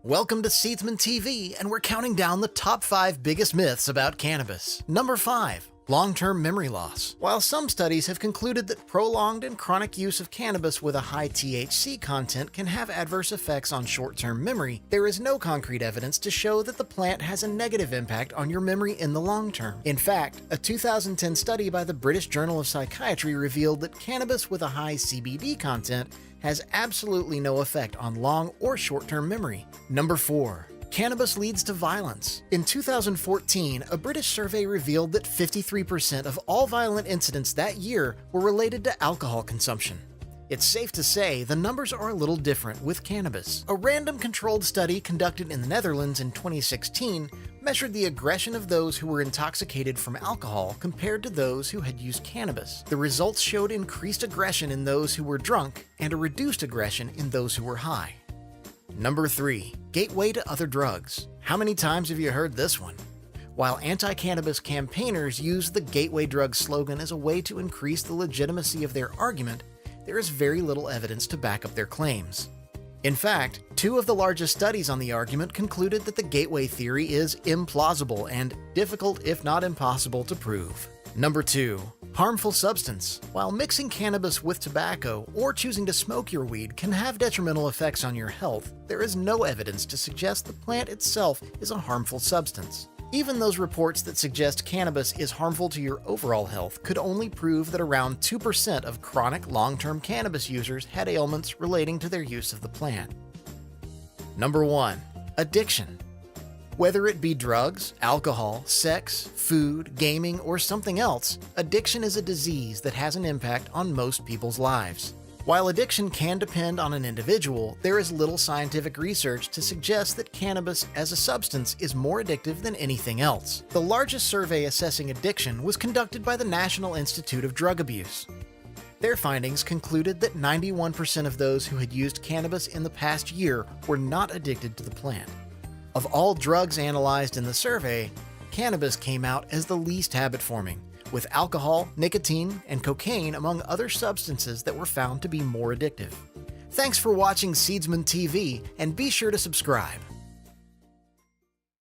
Welcome to Seedsman TV, and we're counting down the top 5 biggest myths about cannabis. Number 5. Long-term memory loss. While some studies have concluded that prolonged and chronic use of cannabis with a high THC content can have adverse effects on short-term memory, there is no concrete evidence to show that the plant has a negative impact on your memory in the long term. In fact, a 2010 study by the British Journal of Psychiatry revealed that cannabis with a high CBD content has absolutely no effect on long or short-term memory. Number 4. Cannabis leads to violence. In 2014, a British survey revealed that 53% of all violent incidents that year were related to alcohol consumption. It's safe to say the numbers are a little different with cannabis. A random controlled study conducted in the Netherlands in 2016 measured the aggression of those who were intoxicated from alcohol compared to those who had used cannabis. The results showed increased aggression in those who were drunk and a reduced aggression in those who were high. Number 3. Gateway to other drugs. How many times have you heard this one? While anti-cannabis campaigners use the gateway drug slogan as a way to increase the legitimacy of their argument, there is very little evidence to back up their claims. In fact, 2 of the largest studies on the argument concluded that the gateway theory is implausible and difficult, if not impossible, to prove. Number 2. Harmful substance. While mixing cannabis with tobacco or choosing to smoke your weed can have detrimental effects on your health, there is no evidence to suggest the plant itself is a harmful substance. Even those reports that suggest cannabis is harmful to your overall health could only prove that around 2% of chronic long-term cannabis users had ailments relating to their use of the plant. Number 1. Addiction. Whether it be drugs, alcohol, sex, food, gaming, or something else, addiction is a disease that has an impact on most people's lives. While addiction can depend on an individual, there is little scientific research to suggest that cannabis as a substance is more addictive than anything else. The largest survey assessing addiction was conducted by the National Institute of Drug Abuse. Their findings concluded that 91% of those who had used cannabis in the past year were not addicted to the plant. Of all drugs analyzed in the survey, cannabis came out as the least habit-forming, with alcohol, nicotine, and cocaine among other substances that were found to be more addictive. Thanks for watching Seedsman TV, and be sure to subscribe.